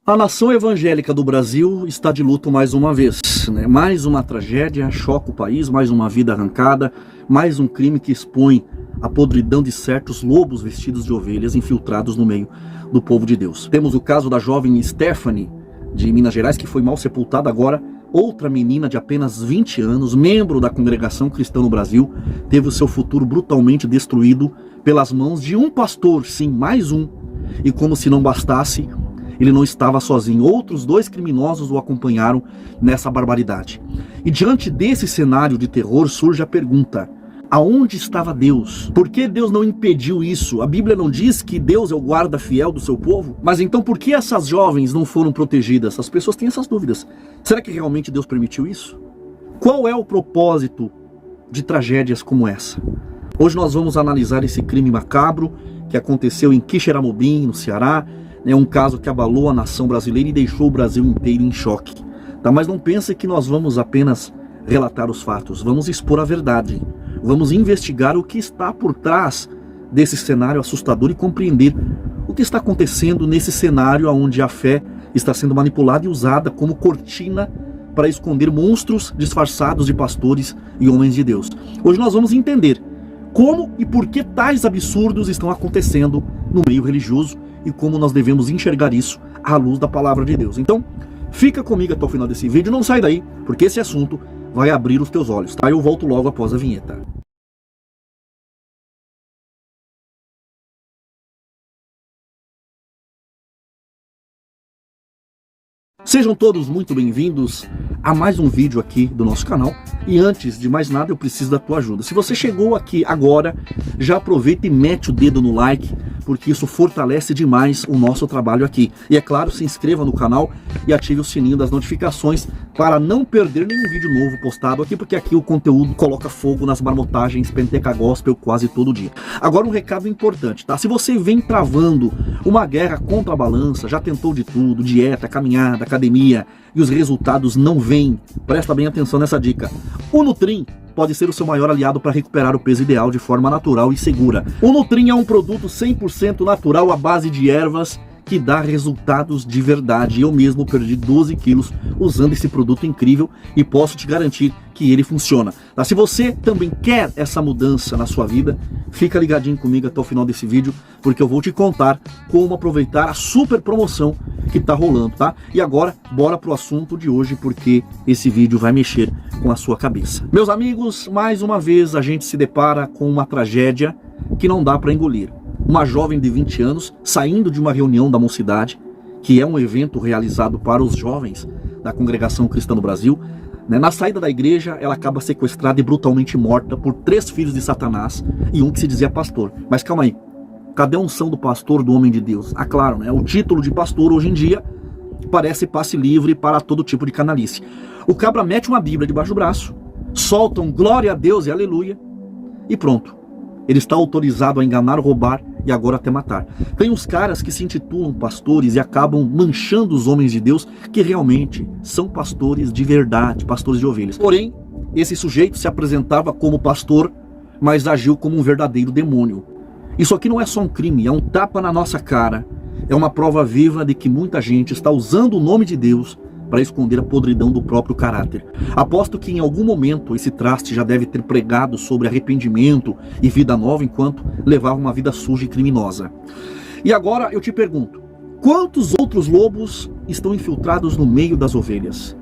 A nação evangélica do Brasil está de luto mais uma vez, né? Mais uma tragédia choca o país, mais uma vida arrancada, mais um crime que expõe a podridão de certos lobos vestidos de ovelhas infiltrados no meio do povo de Deus. Temos o caso da jovem Stephanie, de Minas Gerais, que foi mal sepultada agora. Outra menina de apenas 20 anos, membro da congregação cristã no Brasil, teve o seu futuro brutalmente destruído pelas mãos de um pastor, sim, mais um. E como se não bastasse, ele não estava sozinho. Outros dois criminosos o acompanharam nessa barbaridade. E diante desse cenário de terror surge a pergunta: aonde estava Deus? Por que Deus não impediu isso? A Bíblia não diz que Deus é o guarda fiel do seu povo? Mas então por que essas jovens não foram protegidas? As pessoas têm essas dúvidas. Será que realmente Deus permitiu isso? Qual é o propósito de tragédias como essa? Hoje nós vamos analisar esse crime macabro que aconteceu em Quixeramobim, no Ceará. É um caso que abalou a nação brasileira e deixou o Brasil inteiro em choque. Tá? Mas não pense que nós vamos apenas relatar os fatos. Vamos expor a verdade. Vamos investigar o que está por trás desse cenário assustador e compreender o que está acontecendo nesse cenário onde a fé está sendo manipulada e usada como cortina para esconder monstros disfarçados de pastores e homens de Deus. Hoje nós vamos entender como e por que tais absurdos estão acontecendo no meio religioso e como nós devemos enxergar isso à luz da palavra de Deus. Então, fica comigo até o final desse vídeo, não sai daí, porque esse assunto vai abrir os teus olhos, tá? Eu volto logo após a vinheta. Sejam todos muito bem-vindos a mais um vídeo aqui do nosso canal. E antes de mais nada, eu preciso da tua ajuda. Se você chegou aqui agora, já aproveita e mete o dedo no like, porque isso fortalece demais o nosso trabalho aqui. E é claro, se inscreva no canal e ative o sininho das notificações para não perder nenhum vídeo novo postado aqui, porque aqui o conteúdo coloca fogo nas marmotagens Penteca Gospel quase todo dia. Agora um recado importante, tá? Se você vem travando uma guerra contra a balança, já tentou de tudo, dieta, caminhada, academia, e os resultados não vêm, presta bem atenção nessa dica. O Nutrim pode ser o seu maior aliado para recuperar o peso ideal de forma natural e segura. O Nutrim é um produto 100% natural à base de ervas que dá resultados de verdade. Eu mesmo perdi 12 quilos usando esse produto incrível e posso te garantir que ele funciona. Tá? Se você também quer essa mudança na sua vida, fica ligadinho comigo até o final desse vídeo, porque eu vou te contar como aproveitar a super promoção que tá rolando, tá? E agora, bora pro assunto de hoje, porque esse vídeo vai mexer com a sua cabeça. Meus amigos, mais uma vez a gente se depara com uma tragédia que não dá para engolir. Uma jovem de 20 anos saindo de uma reunião da mocidade, que é um evento realizado para os jovens da congregação cristã no Brasil, né? Na saída da igreja, ela acaba sequestrada e brutalmente morta por 3 filhos de Satanás e um que se dizia pastor. Mas calma aí, cadê a unção do pastor, do homem de Deus? Ah, claro, né? O título de pastor hoje em dia parece passe livre para todo tipo de canalice. O cabra mete uma Bíblia debaixo do braço, solta um glória a Deus e aleluia e pronto. Ele está autorizado a enganar, roubar e agora até matar. Tem uns caras que se intitulam pastores e acabam manchando os homens de Deus que realmente são pastores de verdade, pastores de ovelhas. Porém, esse sujeito se apresentava como pastor, mas agiu como um verdadeiro demônio. Isso aqui não é só um crime, é um tapa na nossa cara. É uma prova viva de que muita gente está usando o nome de Deus para esconder a podridão do próprio caráter. Aposto que em algum momento esse traste já deve ter pregado sobre arrependimento e vida nova enquanto levava uma vida suja e criminosa. E agora eu te pergunto, quantos outros lobos estão infiltrados no meio das ovelhas?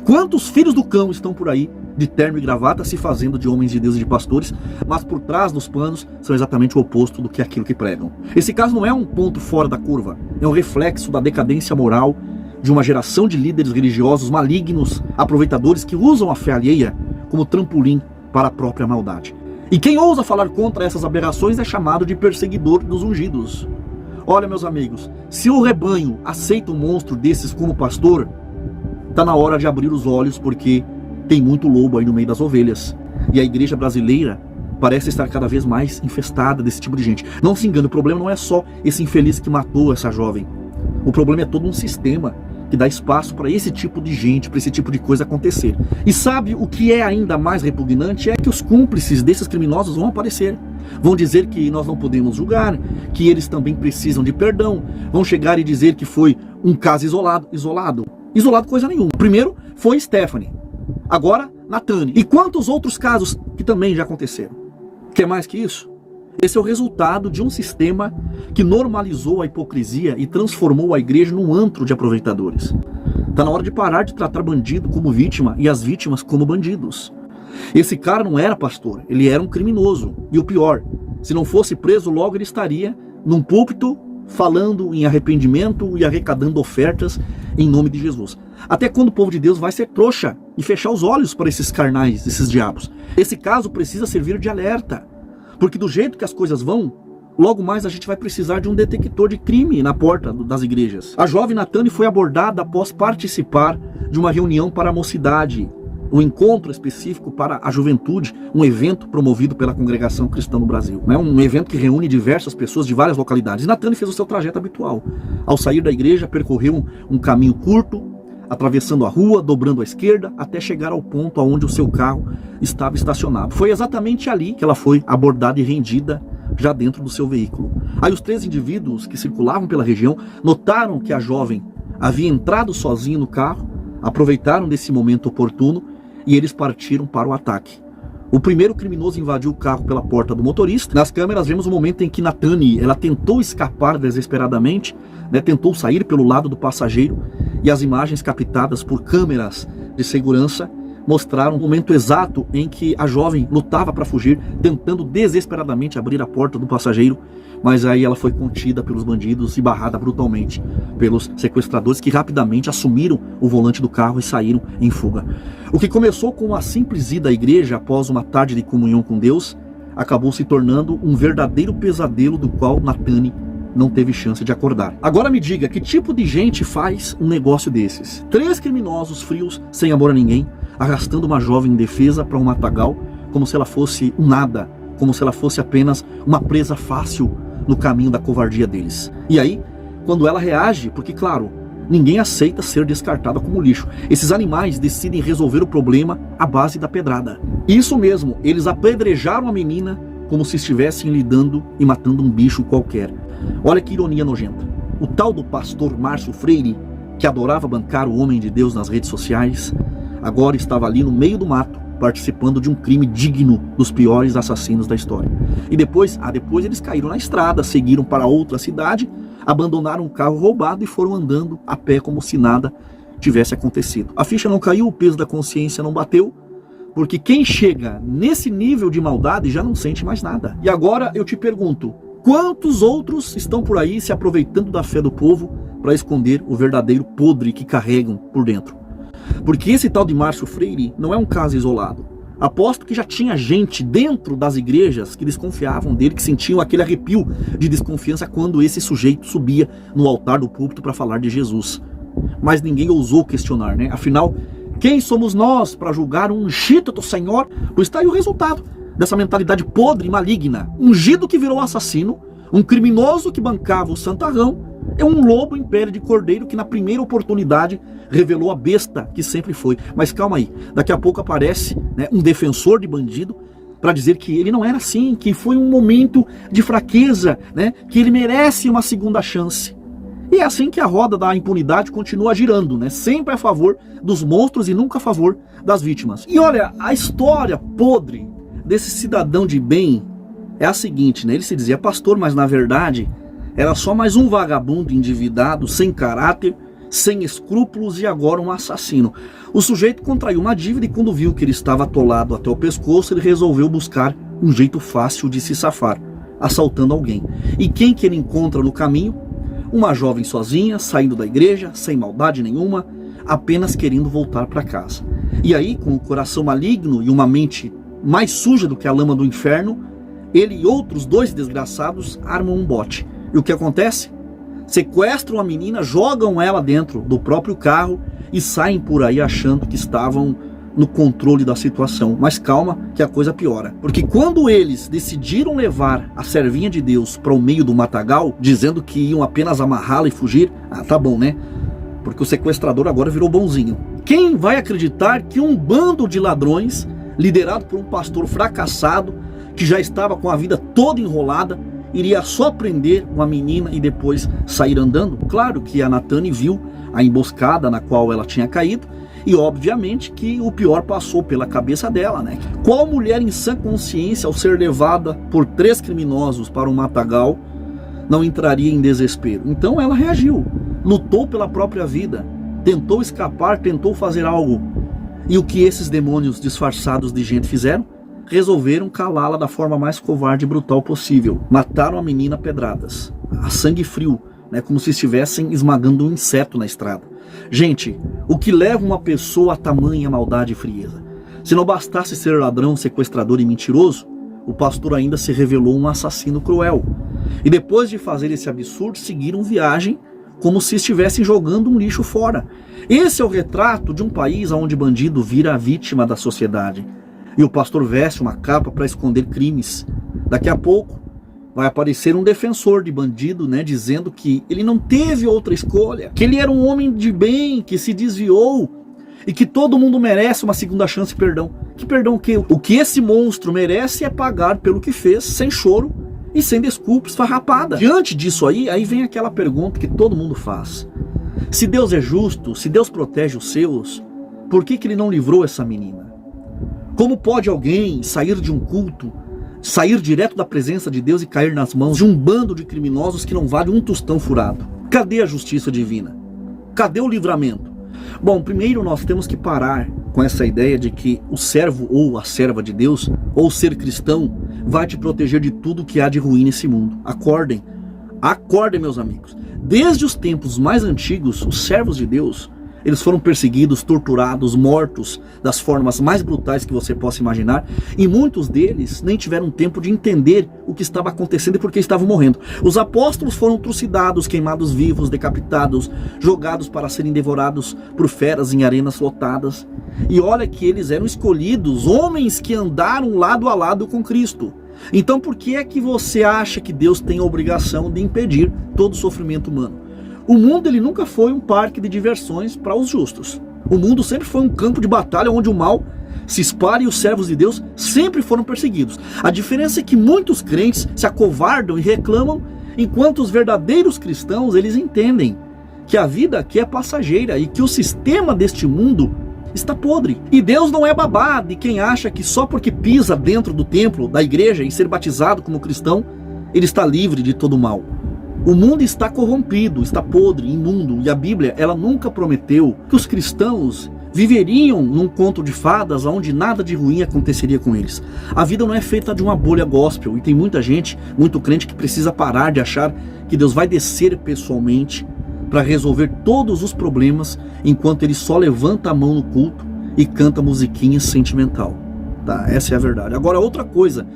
Quantos filhos do cão estão por aí de terno e gravata se fazendo de homens de Deus e de pastores, mas por trás dos panos são exatamente o oposto do que aquilo que pregam? Esse caso não é um ponto fora da curva, é um reflexo da decadência moral de uma geração de líderes religiosos malignos, aproveitadores que usam a fé alheia como trampolim para a própria maldade. E quem ousa falar contra essas aberrações é chamado de perseguidor dos ungidos. Olha, meus amigos, se o rebanho aceita um monstro desses como pastor, tá na hora de abrir os olhos, porque tem muito lobo aí no meio das ovelhas. E a igreja brasileira parece estar cada vez mais infestada desse tipo de gente. Não se engane, o problema não é só esse infeliz que matou essa jovem. O problema é todo um sistema que dá espaço para esse tipo de gente, para esse tipo de coisa acontecer. E sabe o que é ainda mais repugnante? É que os cúmplices desses criminosos vão aparecer. Vão dizer que nós não podemos julgar, que eles também precisam de perdão. Vão chegar e dizer que foi um caso isolado coisa nenhuma. Primeiro foi Stephanie, agora Nathane. E quantos outros casos que também já aconteceram? Quer mais que isso? Esse é o resultado de um sistema que normalizou a hipocrisia e transformou a igreja num antro de aproveitadores. Está na hora de parar de tratar bandido como vítima e as vítimas como bandidos. Esse cara não era pastor, ele era um criminoso. E o pior, se não fosse preso, logo ele estaria num púlpito falando em arrependimento e arrecadando ofertas em nome de Jesus. Até quando o povo de Deus vai ser trouxa e fechar os olhos para esses carnais, esses diabos? Esse caso precisa servir de alerta, porque do jeito que as coisas vão, logo mais a gente vai precisar de um detector de crime na porta das igrejas. A jovem Nathane foi abordada após participar de uma reunião para a mocidade, um encontro específico para a juventude, um evento promovido pela Congregação Cristã no Brasil. Um evento que reúne diversas pessoas de várias localidades. E Nathane fez o seu trajeto habitual. Ao sair da igreja, percorreu um caminho curto, atravessando a rua, dobrando à esquerda, até chegar ao ponto onde o seu carro estava estacionado. Foi exatamente ali que ela foi abordada e rendida, já dentro do seu veículo. Aí os 3 indivíduos que circulavam pela região notaram que a jovem havia entrado sozinha no carro, aproveitaram desse momento oportuno e eles partiram para o ataque. O primeiro criminoso invadiu o carro pela porta do motorista. Nas câmeras vemos o momento em que Nathane, ela tentou escapar desesperadamente, tentou sair pelo lado do passageiro, e as imagens captadas por câmeras de segurança mostraram o momento exato em que a jovem lutava para fugir, tentando desesperadamente abrir a porta do passageiro, mas aí ela foi contida pelos bandidos e barrada brutalmente pelos sequestradores, que rapidamente assumiram o volante do carro e saíram em fuga. O que começou com uma simples ida à igreja após uma tarde de comunhão com Deus, acabou se tornando um verdadeiro pesadelo do qual Nathane não teve chance de acordar. Agora me diga, que tipo de gente faz um negócio desses? 3 criminosos frios, sem amor a ninguém, arrastando uma jovem indefesa para um matagal, como se ela fosse um nada, como se ela fosse apenas uma presa fácil no caminho da covardia deles. E aí, quando ela reage, porque claro, ninguém aceita ser descartada como lixo, esses animais decidem resolver o problema à base da pedrada. Isso mesmo, eles apedrejaram a menina como se estivessem lidando e matando um bicho qualquer. Olha que ironia nojenta. O tal do pastor Márcio Freire, que adorava bancar o homem de Deus nas redes sociais, agora estava ali no meio do mato, participando de um crime digno dos piores assassinos da história. E depois eles caíram na estrada, seguiram para outra cidade, abandonaram o carro roubado e foram andando a pé como se nada tivesse acontecido. A ficha não caiu, o peso da consciência não bateu, porque quem chega nesse nível de maldade já não sente mais nada. E agora eu te pergunto, quantos outros estão por aí se aproveitando da fé do povo para esconder o verdadeiro podre que carregam por dentro? Porque esse tal de Márcio Freire não é um caso isolado. Aposto que já tinha gente dentro das igrejas que desconfiavam dele, que sentiam aquele arrepio de desconfiança quando esse sujeito subia no altar do púlpito para falar de Jesus. Mas ninguém ousou questionar, né? Afinal, quem somos nós para julgar um ungido do Senhor? Pois está aí o resultado dessa mentalidade podre e maligna. Um ungido que virou assassino, um criminoso que bancava o santarrão, é um lobo em pele de cordeiro que na primeira oportunidade revelou a besta que sempre foi. Mas calma aí, daqui a pouco aparece um defensor de bandido para dizer que ele não era assim, que foi um momento de fraqueza, que ele merece uma segunda chance. E é assim que a roda da impunidade continua girando, sempre a favor dos monstros e nunca a favor das vítimas. E olha, a história podre desse cidadão de bem é a seguinte, ele se dizia pastor, mas na verdade era só mais um vagabundo endividado, sem caráter, sem escrúpulos e agora um assassino. O sujeito contraiu uma dívida e quando viu que ele estava atolado até o pescoço, ele resolveu buscar um jeito fácil de se safar, assaltando alguém. E quem que ele encontra no caminho? Uma jovem sozinha, saindo da igreja, sem maldade nenhuma, apenas querendo voltar para casa. E aí, com o coração maligno e uma mente mais suja do que a lama do inferno, ele e outros 2 desgraçados armam um bote. E o que acontece? Sequestram a menina, jogam ela dentro do próprio carro e saem por aí achando que estavam no controle da situação. Mas calma que a coisa piora. Porque quando eles decidiram levar a servinha de Deus para o meio do matagal, dizendo que iam apenas amarrá-la e fugir, tá bom, Porque o sequestrador agora virou bonzinho. Quem vai acreditar que um bando de ladrões, liderado por um pastor fracassado, que já estava com a vida toda enrolada, iria só prender uma menina e depois sair andando? Claro que a Natane viu a emboscada na qual ela tinha caído e obviamente que o pior passou pela cabeça dela, né? Qual mulher em sã consciência, ao ser levada por 3 criminosos para um matagal, não entraria em desespero? Então ela reagiu, lutou pela própria vida, tentou escapar, tentou fazer algo. E o que esses demônios disfarçados de gente fizeram? Resolveram calá-la da forma mais covarde e brutal possível. Mataram a menina a pedradas, a sangue frio, né, como se estivessem esmagando um inseto na estrada. Gente, o que leva uma pessoa a tamanha maldade e frieza? Se não bastasse ser ladrão, sequestrador e mentiroso, o pastor ainda se revelou um assassino cruel. E depois de fazer esse absurdo, seguiram viagem como se estivessem jogando um lixo fora. Esse é o retrato de um país onde bandido vira a vítima da sociedade. E o pastor veste uma capa para esconder crimes. Daqui a pouco vai aparecer um defensor de bandido, né, dizendo que ele não teve outra escolha, que ele era um homem de bem, que se desviou e que todo mundo merece uma segunda chance e perdão. Que perdão o quê? O que esse monstro merece é pagar pelo que fez, sem choro e sem desculpa esfarrapada. Diante disso aí vem aquela pergunta que todo mundo faz. Se Deus é justo, se Deus protege os seus, por que ele não livrou essa menina? Como pode alguém sair de um culto, sair direto da presença de Deus e cair nas mãos de um bando de criminosos que não vale um tostão furado? Cadê a justiça divina? Cadê o livramento? Bom, primeiro nós temos que parar com essa ideia de que o servo ou a serva de Deus, ou ser cristão, vai te proteger de tudo que há de ruim nesse mundo. Acordem, acordem, meus amigos. Desde os tempos mais antigos, os servos de Deus, eles foram perseguidos, torturados, mortos das formas mais brutais que você possa imaginar, e muitos deles nem tiveram tempo de entender o que estava acontecendo e por que estavam morrendo. Os apóstolos foram trucidados, queimados vivos, decapitados, jogados para serem devorados por feras em arenas lotadas. E olha que eles eram escolhidos, homens que andaram lado a lado com Cristo. Então por que é que você acha que Deus tem a obrigação de impedir todo o sofrimento humano? O mundo ele nunca foi um parque de diversões para os justos. O mundo sempre foi um campo de batalha onde o mal se espalha e os servos de Deus sempre foram perseguidos. A diferença é que muitos crentes se acovardam e reclamam, enquanto os verdadeiros cristãos eles entendem que a vida aqui é passageira e que o sistema deste mundo está podre. E Deus não é babá de quem acha que só porque pisa dentro do templo, da igreja e ser batizado como cristão, ele está livre de todo mal. O mundo está corrompido, está podre, imundo, e a Bíblia ela nunca prometeu que os cristãos viveriam num conto de fadas onde nada de ruim aconteceria com eles. A vida não é feita de uma bolha gospel, e tem muita gente, muito crente, que precisa parar de achar que Deus vai descer pessoalmente para resolver todos os problemas, enquanto ele só levanta a mão no culto e canta musiquinha sentimental. Tá? Essa é a verdade. Agora, outra coisa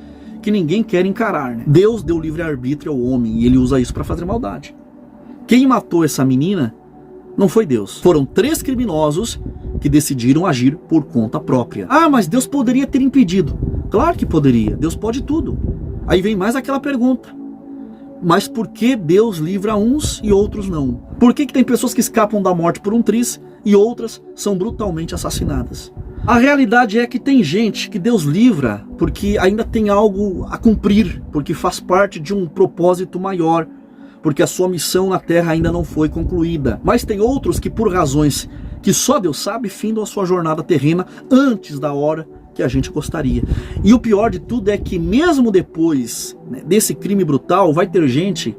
que ninguém quer encarar, né? Deus deu livre-arbítrio ao homem e ele usa isso para fazer maldade. Quem matou essa menina não foi Deus. Foram 3 criminosos que decidiram agir por conta própria. Ah, mas Deus poderia ter impedido. Claro que poderia. Deus pode tudo. Aí vem mais aquela pergunta. Mas por que Deus livra uns e outros não? Por que tem pessoas que escapam da morte por um triz e outras são brutalmente assassinadas? A realidade é que tem gente que Deus livra porque ainda tem algo a cumprir, porque faz parte de um propósito maior, porque a sua missão na terra ainda não foi concluída. Mas tem outros que, por razões que só Deus sabe, findam a sua jornada terrena antes da hora que a gente gostaria. E o pior de tudo é que mesmo depois, né, desse crime brutal, vai ter gente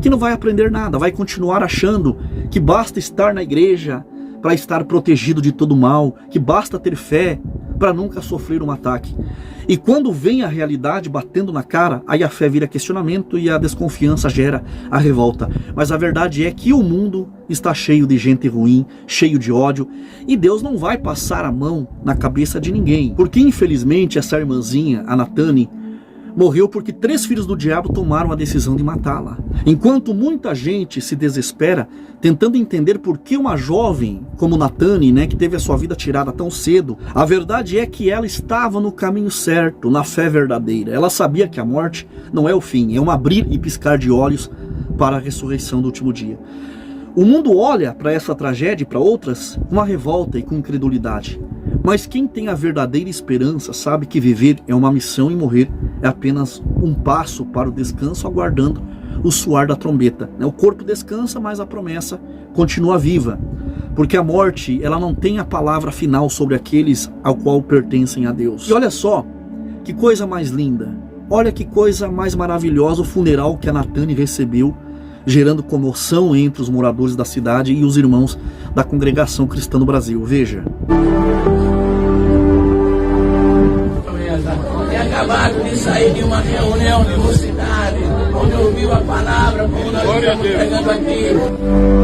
que não vai aprender nada, vai continuar achando que basta estar na igreja para estar protegido de todo mal, que basta ter fé para nunca sofrer um ataque. E quando vem a realidade batendo na cara, aí a fé vira questionamento e a desconfiança gera a revolta. Mas a verdade é que o mundo está cheio de gente ruim, cheio de ódio, e Deus não vai passar a mão na cabeça de ninguém. Porque infelizmente essa irmãzinha, a Natane, morreu porque 3 filhos do diabo tomaram a decisão de matá-la. Enquanto muita gente se desespera, tentando entender por que uma jovem como Natane, né, que teve a sua vida tirada tão cedo, a verdade é que ela estava no caminho certo, na fé verdadeira. Ela sabia que a morte não é o fim, é um abrir e piscar de olhos para a ressurreição do último dia. O mundo olha para essa tragédia e para outras com uma revolta e com incredulidade. Mas quem tem a verdadeira esperança sabe que viver é uma missão e morrer é apenas um passo para o descanso, aguardando o soar da trombeta. O corpo descansa, mas a promessa continua viva, porque a morte ela não tem a palavra final sobre aqueles ao qual pertencem a Deus. E olha só, que coisa mais linda, olha que coisa mais maravilhosa o funeral que a Natane recebeu, gerando comoção entre os moradores da cidade e os irmãos da congregação cristã do Brasil. Veja. Tinha acabado de sair de uma reunião de mocidade, onde ouviu a palavra, como nós estamos pregando aqui.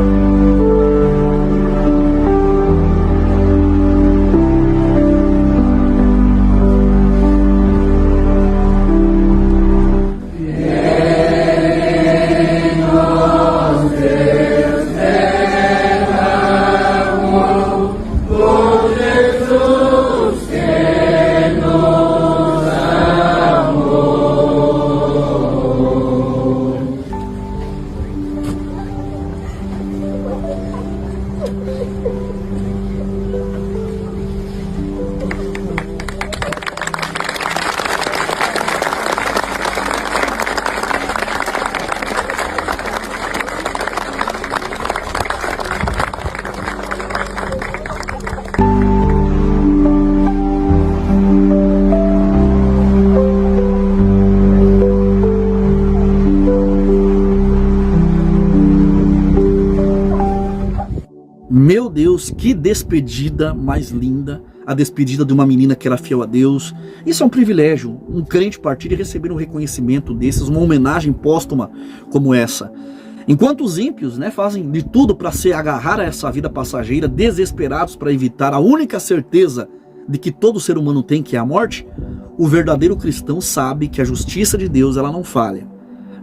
Meu Deus, que despedida mais linda, a despedida de uma menina que era fiel a Deus. Isso é um privilégio, um crente partir e receber um reconhecimento desses, uma homenagem póstuma como essa. Enquanto os ímpios fazem de tudo para se agarrar a essa vida passageira, desesperados para evitar a única certeza de que todo ser humano tem, que é a morte, o verdadeiro cristão sabe que a justiça de Deus ela não falha.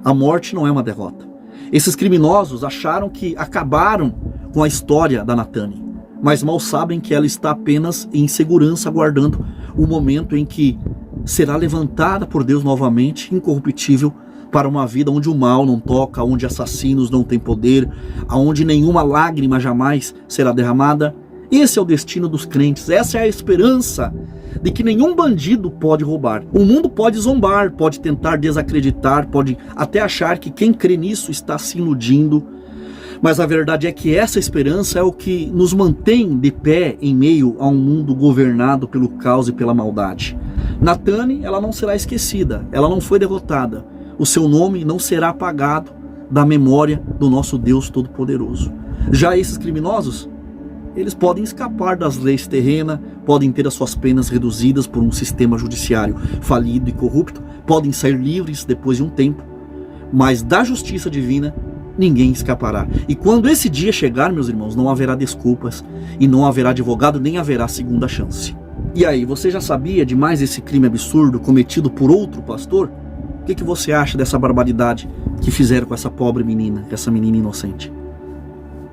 A morte não é uma derrota. Esses criminosos acharam que acabaram com a história da Natane, mas mal sabem que ela está apenas em segurança, aguardando o momento em que será levantada por Deus novamente, incorruptível, para uma vida onde o mal não toca, onde assassinos não têm poder, onde nenhuma lágrima jamais será derramada. Esse é o destino dos crentes, essa é a esperança de que nenhum bandido pode roubar. O mundo pode zombar, pode tentar desacreditar, pode até achar que quem crê nisso está se iludindo, mas a verdade é que essa esperança é o que nos mantém de pé em meio a um mundo governado pelo caos e pela maldade. Natane, ela não será esquecida, ela não foi derrotada, o seu nome não será apagado da memória do nosso Deus Todo-Poderoso. Já esses criminosos, eles podem escapar das leis terrenas, podem ter as suas penas reduzidas por um sistema judiciário falido e corrupto, podem sair livres depois de um tempo, mas da justiça divina ninguém escapará. E quando esse dia chegar, meus irmãos, não haverá desculpas e não haverá advogado, nem haverá segunda chance. E aí, você já sabia de mais esse crime absurdo cometido por outro pastor? O que você acha dessa barbaridade que fizeram com essa pobre menina, essa menina inocente?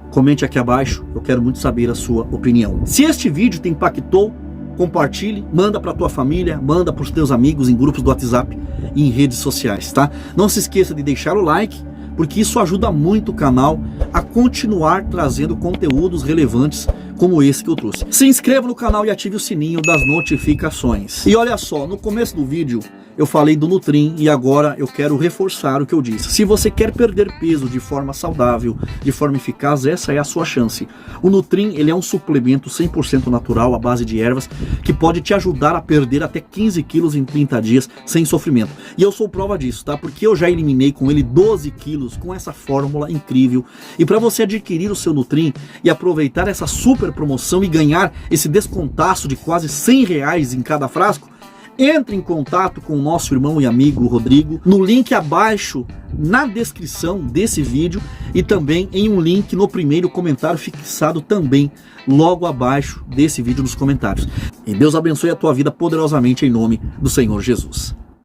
Comente aqui abaixo, eu quero muito saber a sua opinião. Se este vídeo te impactou, compartilhe, manda para tua família, manda para os teus amigos em grupos do WhatsApp e em redes sociais, tá? Não se esqueça de deixar o like, porque isso ajuda muito o canal a continuar trazendo conteúdos relevantes como esse que eu trouxe. Se inscreva no canal e ative o sininho das notificações. E olha só, no começo do vídeo eu falei do Nutrim e agora eu quero reforçar o que eu disse. Se você quer perder peso de forma saudável, de forma eficaz, essa é a sua chance. O Nutrim, ele é um suplemento 100% natural à base de ervas que pode te ajudar a perder até 15 quilos em 30 dias sem sofrimento. E eu sou prova disso, tá? Porque eu já eliminei com ele 12 quilos com essa fórmula incrível. E para você adquirir o seu Nutrim e aproveitar essa super promoção e ganhar esse descontaço de quase R$100 em cada frasco, entre em contato com o nosso irmão e amigo Rodrigo no link abaixo na descrição desse vídeo e também em um link no primeiro comentário fixado também logo abaixo desse vídeo nos comentários. E Deus abençoe a tua vida poderosamente em nome do Senhor Jesus.